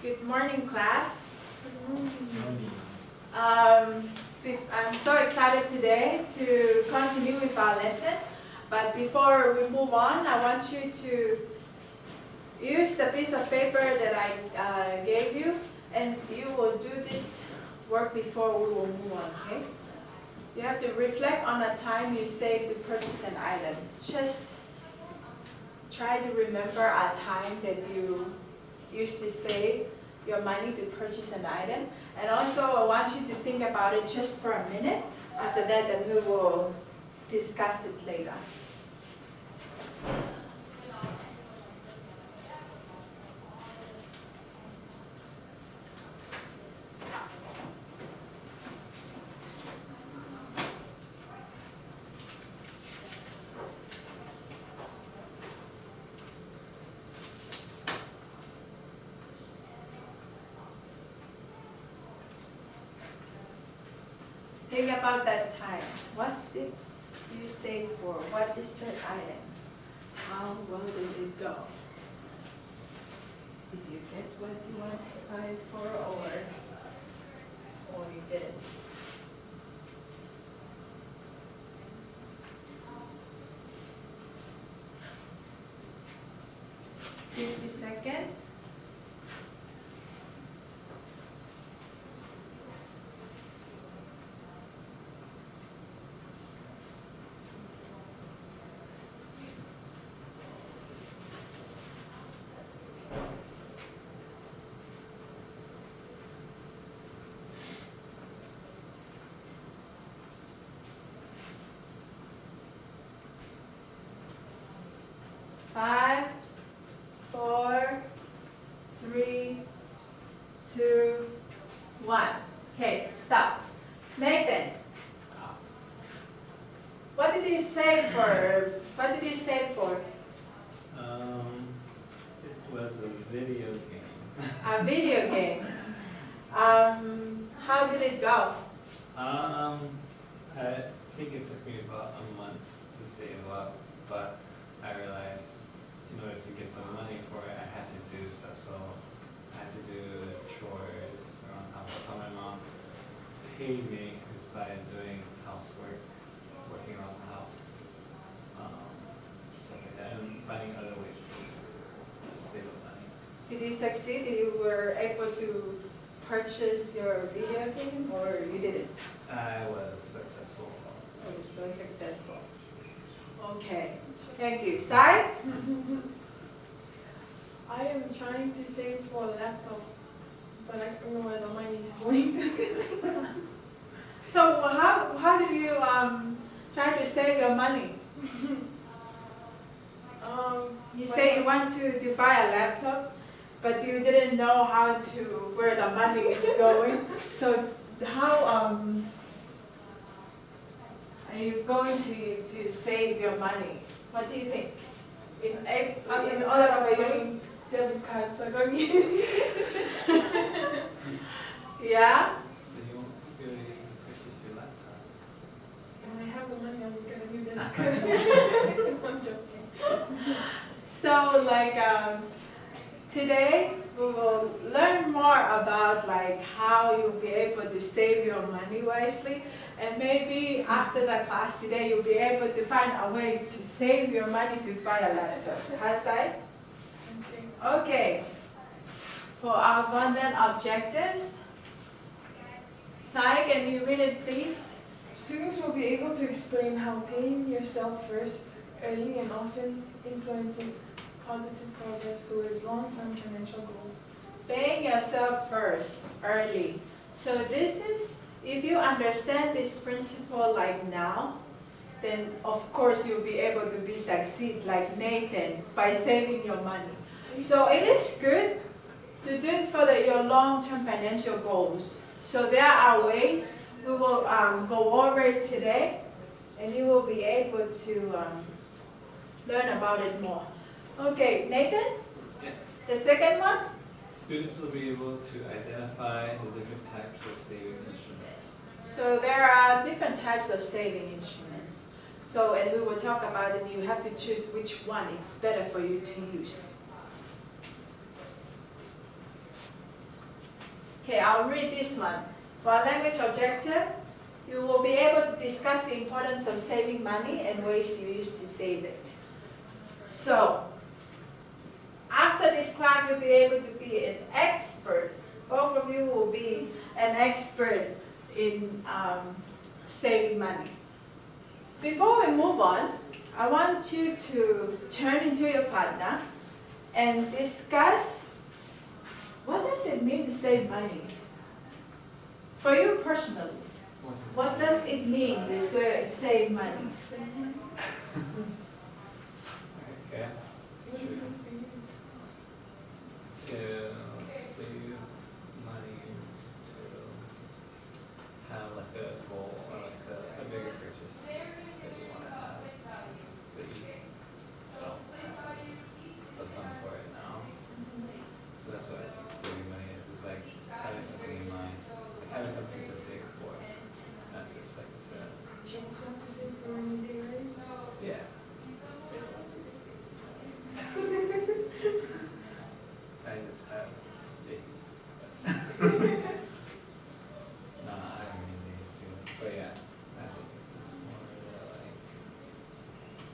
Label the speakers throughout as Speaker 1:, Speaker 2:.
Speaker 1: Good morning, class. I'm so excited today to continue with our lesson. But before we move on, I want you to use the piece of paper that I gave you, and you will do this work before we will move on, okay? You have to reflect on a time you saved to purchase an item. Just try to remember a time that you used to save your money to purchase an item. And also I want you to think about it just for a minute. After that, then we will discuss it later. Think about that time. What did you save for? What is that item? How well did it go? Did you get what you wanted to buy it for, or you didn't? Second. Five, 4, 3, 2, 1. Okay, stop. Nathan, what did you save for? What did you save for?
Speaker 2: It was a video game.
Speaker 1: A video game. How did it go?
Speaker 2: I think it took me about a month to save up, but I realized in order to get the money for it, I had to do stuff. So I had to do chores around the house. That's how my mom paid me, is by doing housework, working around the house, stuff like that, and finding other ways to save up money.
Speaker 1: Did you succeed? Did you were able to purchase your video game, or you didn't?
Speaker 2: I was successful.
Speaker 1: Oh, so successful. Okay, thank you. Sai?
Speaker 3: I am trying to save for a laptop, but I don't know where the money is going to.
Speaker 1: So how did you try to save your money? You say you want to buy a laptop, but you didn't know where the money is going. So how are you going to save your money? What do you think? In order for you?
Speaker 3: Debit card, so I don't use it.
Speaker 1: Yeah?
Speaker 2: Then you won't be able to use it to purchase your laptop.
Speaker 3: When I have the money, I'm gonna do debit card. I'm joking.
Speaker 1: So today we will learn more about how you'll be able to save your money wisely, and maybe after the class today you'll be able to find a way to save your money to buy a laptop. Has I?
Speaker 3: Okay.
Speaker 1: Okay. For our content objectives, Sai, can you read it please?
Speaker 3: Students will be able to explain how paying yourself first early and often influences positive progress towards long-term financial goals.
Speaker 1: Paying yourself first, early. So this is, if you understand this principle now, then of course you'll be able to succeed like Nathan by saving your money. So it is good to do it for your long-term financial goals. So there are ways we will go over it today, and you will be able to learn about it more. Okay, Nathan?
Speaker 2: Yes.
Speaker 1: The second one?
Speaker 2: Students will be able to identify the different types of saving instruments.
Speaker 1: So there are different types of saving instruments. So, and we will talk about it. You have to choose which one it's better for you to use. Okay, I'll read this one. For our language objective, you will be able to discuss the importance of saving money and ways you use to save it. So, after this class, you'll be able to be an expert. Both of you will be an expert in saving money. Before we move on, I want you to turn into your partner and discuss what does it mean to save money? For you personally, what does it mean to save money?
Speaker 2: Okay. To save money is to have like a goal or like a bigger purchase that you want to have that you don't have the funds for it now. So that's what I think saving money is. It's like having something in mind, like having something to save for, not just like to.
Speaker 3: You also have to save for rainy day, right?
Speaker 2: Yeah. I just have days. No, I have many days too. But yeah, I think this is more like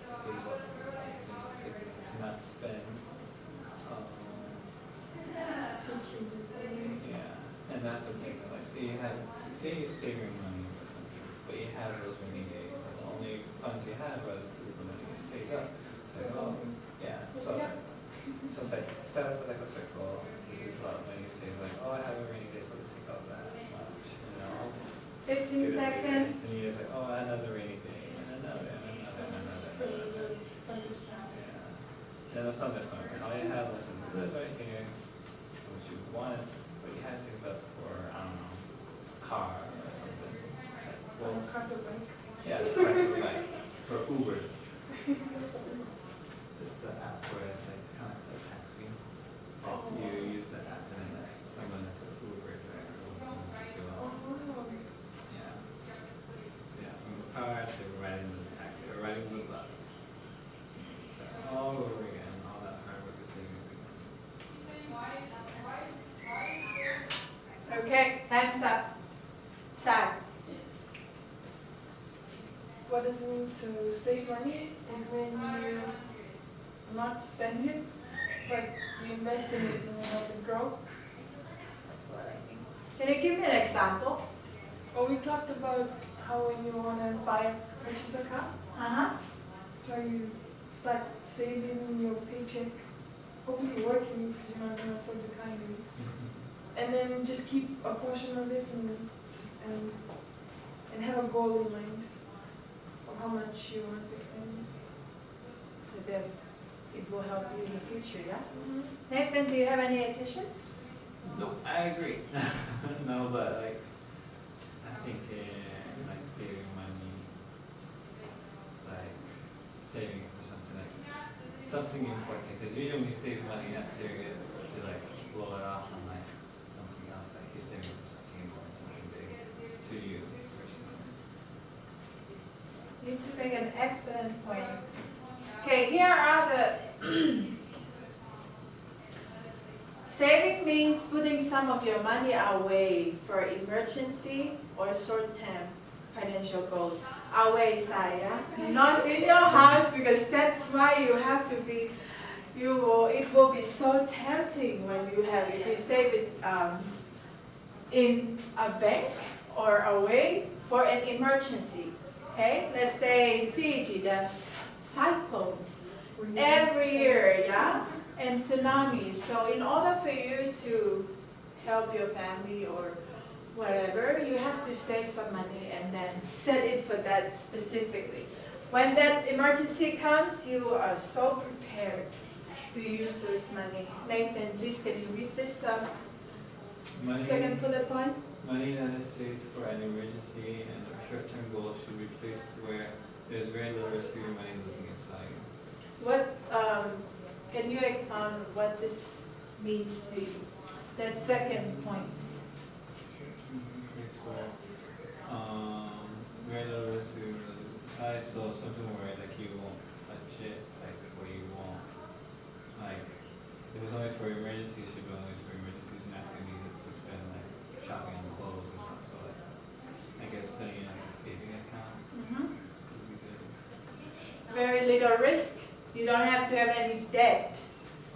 Speaker 2: to save up for something, to not spend. Yeah, and that's the thing. Like, say you save your money for something, but you have those rainy days, and the only funds you have is the money you saved up. So it's all, yeah. So it's like set up like a circle. This is when you say like, oh, I have a rainy day, so let's take out that much, you know.
Speaker 1: 15 seconds.
Speaker 2: And you're just like, oh, another rainy day, and another, and another, and another. Yeah. And that's not this one. All you have is this right here, which you wanted, but you had saved up for, I don't know, a car or something. It's like, well, yeah, the car to bike, for Uber. It's the app where it's like kind of like a taxi. It's like you use the app and then like someone that's an Uber driver will pick you up. Yeah. So yeah, from the car to riding the taxi or riding the bus. So all over again, all that hard work is saving everything.
Speaker 1: Okay, time's up. Sad.
Speaker 3: What does it mean to save money is when you not spend it, but you invest in it and help it grow. That's what I think.
Speaker 1: Can you give me an example?
Speaker 3: Oh, we talked about how when you want to purchase a car, so you start saving your paycheck, hopefully working because you're not going to afford the car anyway. And then just keep a portion of it and have a goal in mind of how much you want to earn.
Speaker 1: So that it will help you in the future, yeah? Nathan, do you have any addition?
Speaker 2: No, I agree. No, but like, I think like saving money, it's like saving for something important. Because usually when you save money, you're not saving it to like blow it off on like something else. Like you're saving for something important, something big to you personally.
Speaker 1: You to make an excellent point. Okay, here are the saving means putting some of your money away for emergency or short-term financial goals. Away, Saya. Not in your house because that's why you have to be. It will be so tempting when you have. If you save it in a bank or away for an emergency. Okay, let's say Fiji, there's cyclones every year, yeah, and tsunamis. So in order for you to help your family or whatever, you have to save some money and then set it for that specifically. When that emergency comes, you are so prepared to use those money. Nathan, please can you read this second bullet point?
Speaker 2: Money that is saved for an emergency and short-term goals should be placed where there's very little risk of your money losing its value.
Speaker 1: What can you expound what this means to you? That second point.
Speaker 2: Short-term place where very little risk of your money losing its value. So something where like you won't touch it. It's like where you won't like if it's only for emergencies, it should be only for emergencies. You're not going to use it to spend like
Speaker 1: little risk. You don't have to have any debt,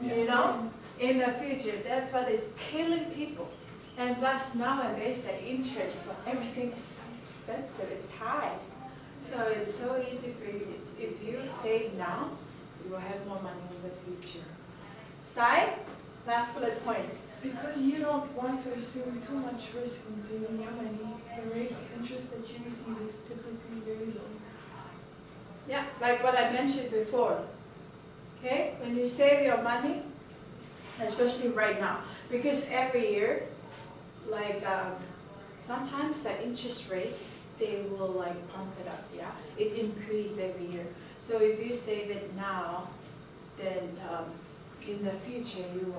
Speaker 1: you know, in the future. That's what is killing people. And plus nowadays the interest for everything is so expensive, it's high. So it's so easy for you. If you save now, you will have more money in the future. Sai, last bullet point.
Speaker 3: Because you don't want to assume too much risk in saving your money, the rate of interest that you receive is typically very low.
Speaker 1: Yeah, like what I mentioned before. Okay, when you save your money, especially right now, because every year, like sometimes the interest rate, they will like pump it up, yeah? It increases every year. So if you save it now, then in the future you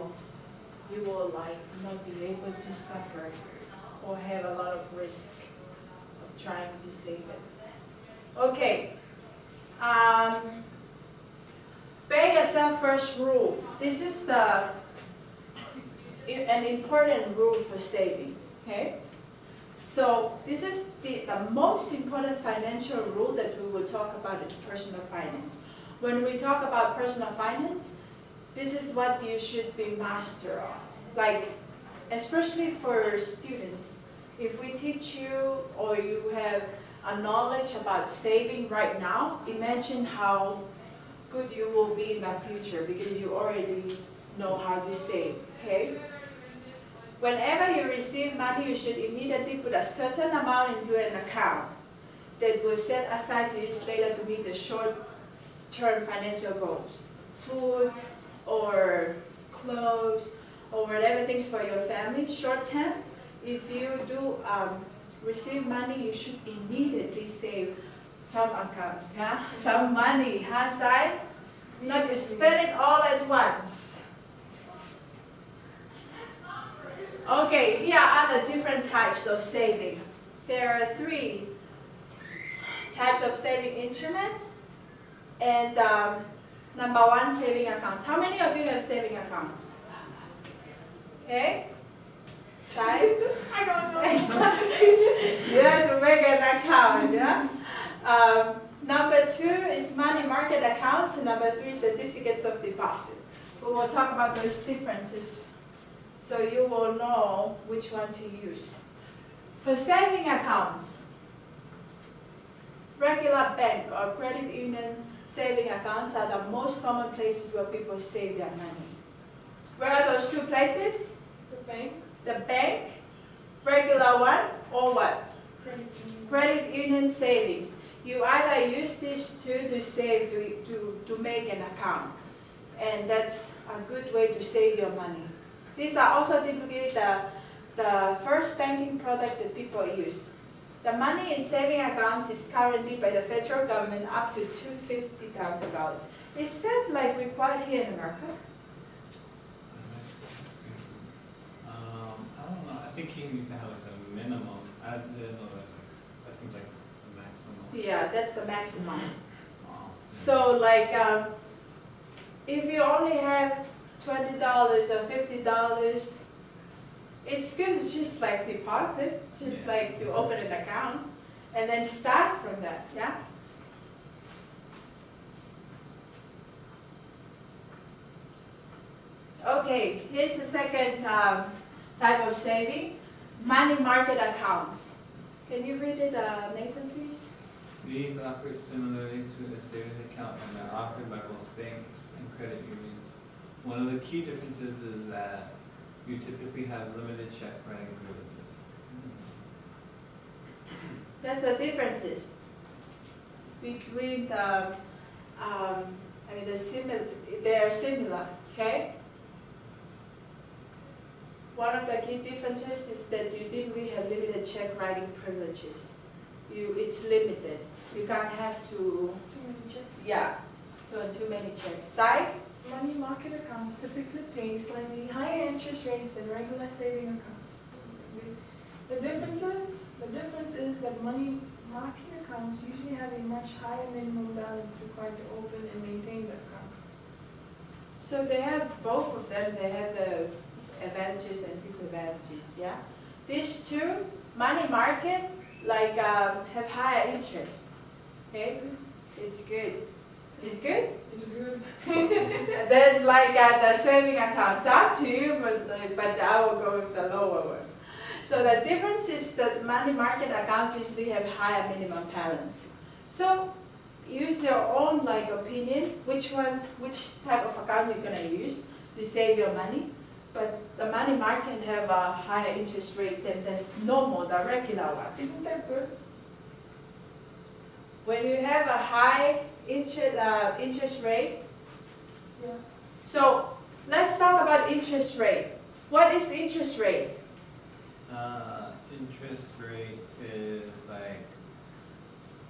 Speaker 1: will like not be able to suffer or have a lot of risk of trying to save it. Okay. Pay yourself first rule. This is an important rule for saving. Okay. So this is the most important financial rule that we will talk about in personal finance. When we talk about personal finance, this is what you should be master of. Like, especially for students, if we teach you or you have a knowledge about saving right now, imagine how good you will be in the future because you already know how to save, okay? Whenever you receive money, you should immediately put a certain amount into an account that will set aside to use later to meet the short-term financial goals. Food or clothes or whatever things for your family. Short-term, if you do receive money, you should immediately save some account, yeah? Some money aside, not to spend it all at once. Okay, here are the different types of saving. There are 3 types of saving instruments. And number 1, saving accounts. How many of you have saving accounts? Okay? Try.
Speaker 3: I don't know.
Speaker 1: You have to make an account, yeah? Number 2 is money market accounts, and number 3 is certificates of deposit. We will talk about those differences so you will know which one to use. For saving accounts, regular bank or credit union saving accounts are the most common places where people save their money. Where are those 2 places?
Speaker 3: The bank,
Speaker 1: The bank, regular one, or what?
Speaker 3: credit union.
Speaker 1: Credit union savings. You either use these 2 to save, to make an account. And that's a good way to save your money. These are also typically the first banking product that people use. The money in saving accounts is currently by the federal government up to $250,000. Is that like required here in America?
Speaker 2: I don't know. I think you need to have like a minimum. I didn't know that seems like the maximum.
Speaker 1: Yeah, that's the maximum.
Speaker 2: Oh.
Speaker 1: So like, if you only have $20 or $50, it's good to just like deposit, just like to open an account, and then start from that, yeah? Okay, here's the second type of saving, money market accounts. Can you read it, Nathan, please?
Speaker 2: These operate similarly to a savings account and are offered by both banks and credit unions. One of the key differences is that you typically have limited check writing privileges.
Speaker 1: That's the differences between the, they are similar, okay? One of the key differences is that you typically have limited check writing privileges. It's limited. You can't have to,
Speaker 3: Too many checks.
Speaker 1: yeah, too many checks. Side?
Speaker 3: Money market accounts typically pay slightly higher interest rates than regular saving accounts. The difference is that money market accounts usually have a much higher minimum balance required to open and maintain the account.
Speaker 1: So they have both of them. They have the advantages and disadvantages, yeah? These 2, money market, like have higher interest, okay? It's good. It's good?
Speaker 3: It's good.
Speaker 1: Then like the saving account, it's up to you, but I will go with the lower one. So the difference is that money market accounts usually have higher minimum balance. So use your own like opinion, which type of account you're gonna use to save your money. But the money market have a higher interest rate than the normal, the regular one.
Speaker 3: Isn't that good?
Speaker 1: When you have a high interest rate,
Speaker 3: Yeah.
Speaker 1: so let's talk about interest rate. What is interest rate?
Speaker 2: Interest rate is like,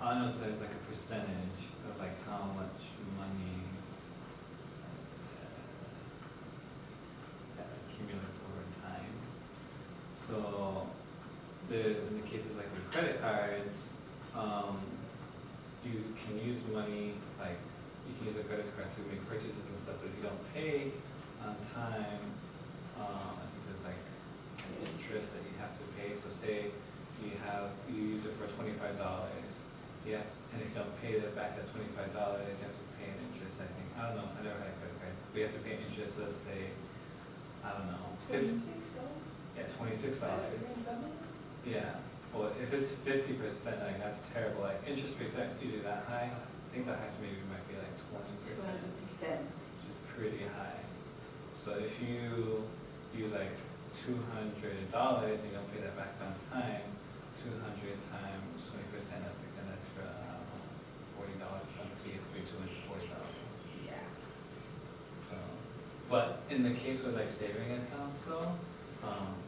Speaker 2: I don't know, so it's like a percentage of like how much money that accumulates over time. So in the cases like with credit cards, you can use money, like you can use a credit card to make purchases and stuff, but if you don't pay on time, I think there's like an interest that you have to pay. So say you use it for $25, and if you don't pay it back at $25, you have to pay an interest. I think, I don't know, I never had a credit card, but you have to pay an interest. Let's say, I don't know,
Speaker 3: $26?
Speaker 2: yeah, $26. Yeah. Well, if it's 50%, like that's terrible. Like interest rates aren't usually that high. I think the highest maybe might be like 20%,
Speaker 1: 20%.
Speaker 2: which is pretty high. So if you use like $200 and you don't pay that back on time, 200 times 20%, that's like an extra $40 or something. So you have to pay $240.
Speaker 1: Yeah.
Speaker 2: So, but in the case with like saving accounts though,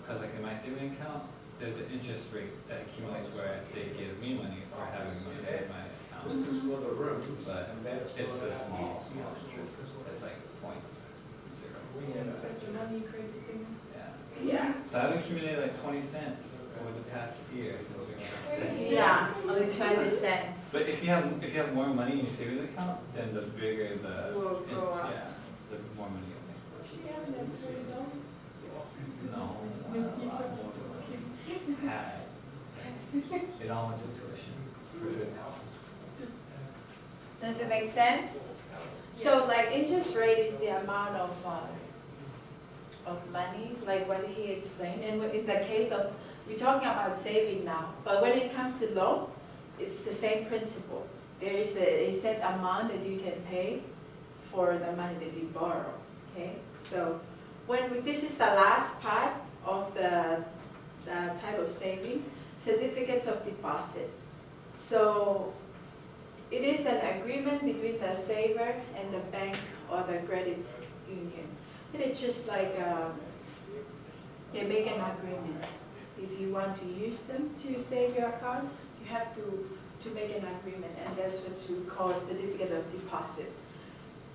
Speaker 2: because like in my saving account, there's an interest rate that accumulates where they give me money for having money in my account.
Speaker 4: This is for the room.
Speaker 2: But it's a small interest. It's like 0.0.
Speaker 3: Like the money credit thing.
Speaker 2: Yeah.
Speaker 1: Yeah.
Speaker 2: So I've accumulated like 20 cents over the past year since we got this.
Speaker 1: Yeah, only 20 cents.
Speaker 2: But if you have more money in your savings account, then the bigger the
Speaker 1: Will go up.
Speaker 2: yeah, the more money you'll make.
Speaker 3: She's having that $30.
Speaker 2: No, a lot more than I had. It all went to tuition for good cause.
Speaker 1: Does it make sense? So like interest rate is the amount of money, like what he explained. And in the case of, we're talking about saving now, but when it comes to loan, it's the same principle. There is a set amount that you can pay for the money that you borrow, okay? So this is the last part of the type of saving, certificates of deposit. So it is an agreement between the saver and the bank or the credit union. And it's just like they make an agreement. If you want to use them to save your account, you have to make an agreement, and that's what you call a certificate of deposit.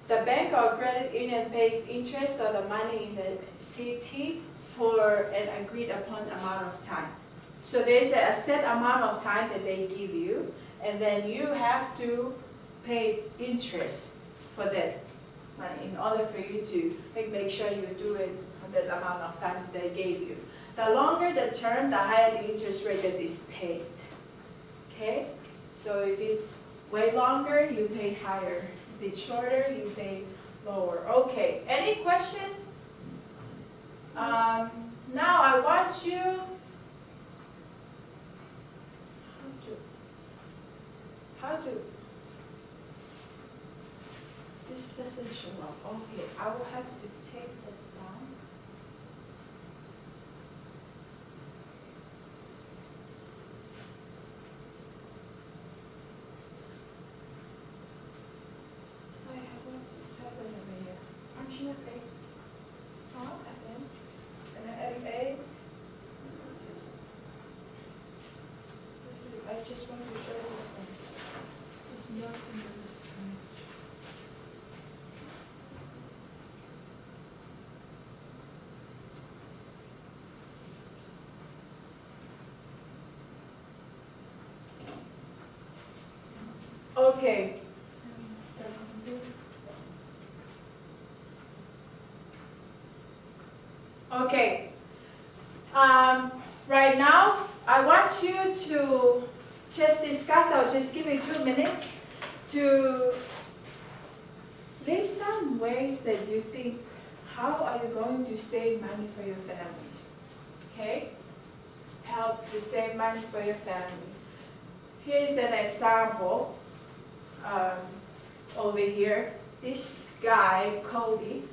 Speaker 1: The bank or credit union pays interest on the money in the CT for an agreed upon amount of time. So there's a set amount of time that they give you, and then you have to pay interest for that money in order for you to make sure you do it on that amount of time that they gave you. The longer the term, the higher the interest rate that is paid. Okay? So if it's way longer, you pay higher. If it's shorter, you pay lower. Okay, any question? Now I want you how to this doesn't show up. Okay, I will have to take that down. So I have 1 to 7 over here. Function of A. Huh? FM. And an FA. I just want to show this one. It's not in the list. Okay. Okay. Right now, I want you to just discuss. I'll just give you 2 minutes to list down ways that you think, how are you going to save money for your families? Okay? Help to save money for your family. Here's an example over here. This guy, Cody,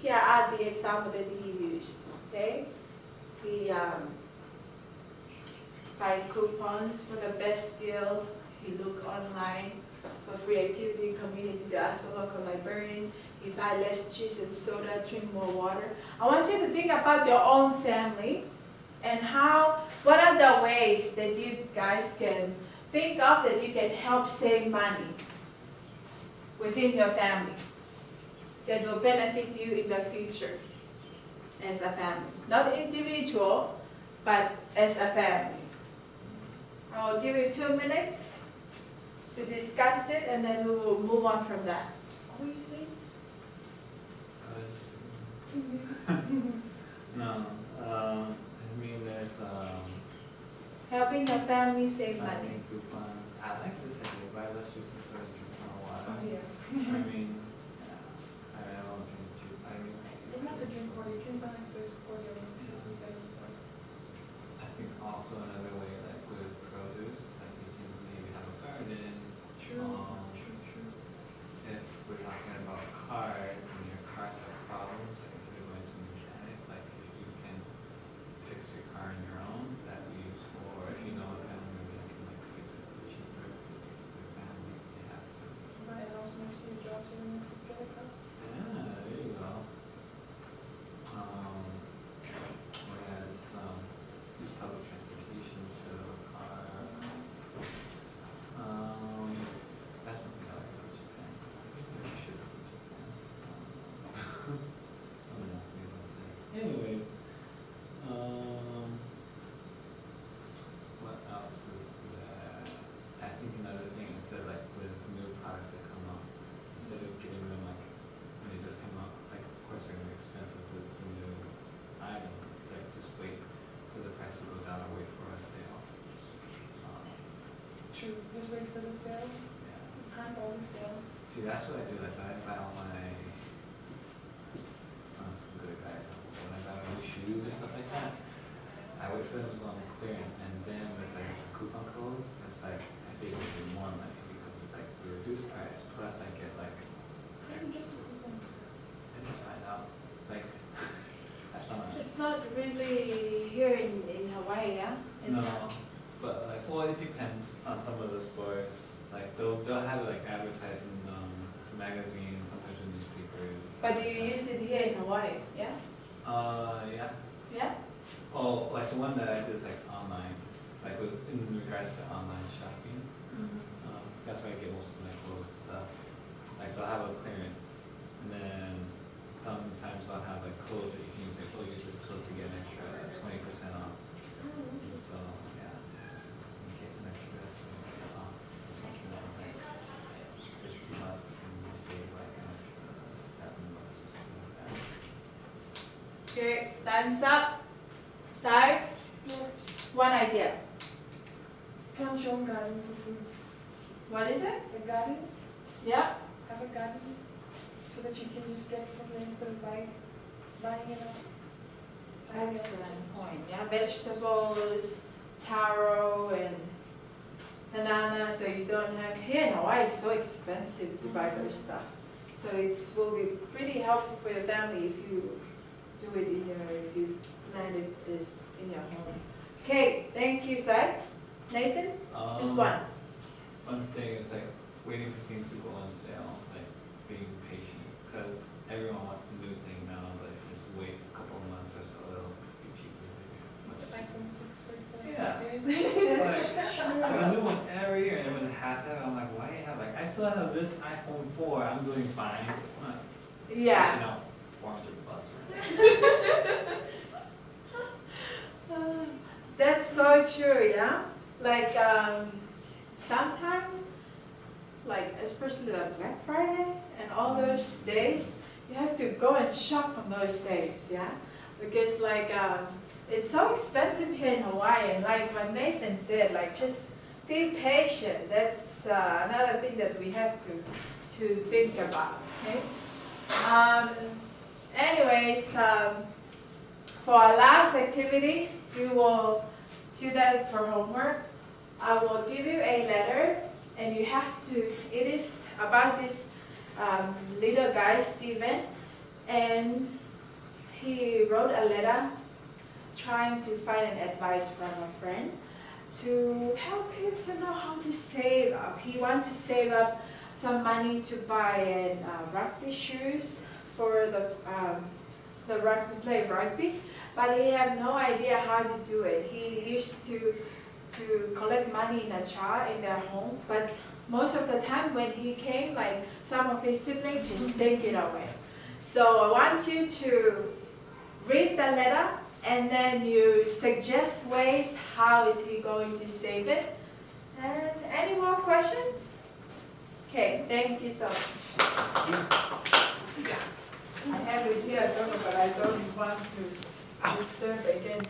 Speaker 1: here are the example that he used. Okay? He find coupons for the best deal. He look online for free activity in community to ask a local librarian. You buy less cheese and soda, drink more water. I want you to think about your own family and what are the ways that you guys can think of that you can help save money within your family that will benefit you in the future as a family. Not individual, but as a family. I'll give you 2 minutes to discuss it and then we will move on from that. What were you saying?
Speaker 2: No, I mean there's
Speaker 1: Helping your family save money.
Speaker 2: buying coupons. I like this idea, buy less juice instead of drink more water.
Speaker 3: Oh, yeah.
Speaker 2: I mean, yeah, I don't drink juice. I mean,
Speaker 3: You don't have to drink water, you can buy first order mixes instead of water.
Speaker 2: I think also another way, like with produce, like you can maybe have a garden.
Speaker 3: True.
Speaker 2: If we're talking about cars and your cars have problems, like instead of going to a mechanic, like if you can fix your car on your own, that'd be useful. Or if you know a family member that can like fix it for cheaper, because their family they have to.
Speaker 3: Buy a house next to your job so you don't have to get a car.
Speaker 2: Yeah, there you go. Whereas use public transportation instead of a car. That's one thing I like about Japan. Maybe we should go to Japan. Someone asked me about that. Anyways, what else is there? I think another thing instead like with new products that come out, instead of getting them like when they just come out, like of course they're gonna be expensive because it's a new item. Like just wait for the price to go down or wait for a sale.
Speaker 3: True, just wait for the sale.
Speaker 2: Yeah.
Speaker 3: Hunt all the sales.
Speaker 2: See, that's what I do. Like I buy all my. This is a good example. When I buy my new shoes or stuff like that, I wait for them to go on clearance, and then there's like a coupon code. It's like I save even more money because it's like the reduced price plus I get like.
Speaker 3: How do you get
Speaker 2: extra-
Speaker 3: those ones?
Speaker 2: I just find out like. I found out.
Speaker 1: It's not really here in Hawaii, yeah? It's
Speaker 2: No,
Speaker 1: not.
Speaker 2: but like, well, it depends on some of the stores. It's like they'll have it like advertised in magazines, sometimes in newspapers. And stuff
Speaker 1: But
Speaker 2: like
Speaker 1: you
Speaker 2: that.
Speaker 1: use it here in Hawaii, yeah?
Speaker 2: Yeah.
Speaker 1: Yeah?
Speaker 2: Oh, like the one that I did is like online, like with, in regards to online shopping. That's where I get most of my clothes and stuff. Like they'll have a clearance, and then sometimes they'll have like codes that you can use. Like, oh, use this code to get an extra 20% off. And so yeah, you get an extra 20% off. Or something that was like $50, and you save like an extra $7 or something like that.
Speaker 1: Okay, time's up. Start.
Speaker 3: Yes.
Speaker 1: One idea.
Speaker 3: Plant your own garden for food.
Speaker 1: What is it?
Speaker 3: A garden,
Speaker 1: Yeah?
Speaker 3: have a garden, so that you can just get from there instead of buying it up.
Speaker 1: Excellent point. Yeah, vegetables, taro, and banana. So you don't have here in Hawaii. It's so expensive to buy those stuff. So will be pretty helpful for your family if you do it if you plan it this in your home. Okay, thank you, Sai. Nathan, just one.
Speaker 2: One thing is like waiting for things to go on sale, like being patient, because everyone wants the new thing now, but just wait a couple of months or so, it'll be cheaper.
Speaker 3: The iPhone 6 for
Speaker 2: Yeah.
Speaker 3: 6 years.
Speaker 2: It's like, there's a new one every year, and everyone has to have it. I'm like, why do you have like, I still have this iPhone 4, I'm doing fine. Just,
Speaker 1: Yeah.
Speaker 2: you know, $400 right?
Speaker 1: That's so true, yeah? Like, sometimes, like, especially like Black Friday and all those days, you have to go and shop on those days, yeah? Because, like, it's so expensive here in Hawaii, and like what Nathan said, like, just be patient. That's another thing that we have to think about. Okay. Anyways, for our last activity, we will do that for homework. I will give you a letter, and you have to, it is about this little guy, Steven, and he wrote a letter trying to find an advice from a friend to help him to know how to save up. He wants to save up some money to buy rugby shoes for to play rugby, but he had no idea how to do it. He used to collect money in a jar in their home, but most of the time when he came, like some of his siblings just take it away. So I want you to read the letter and then you suggest ways how is he going to save it. And any more questions? Okay, thank you so much. I have it here, but I don't want to disturb again.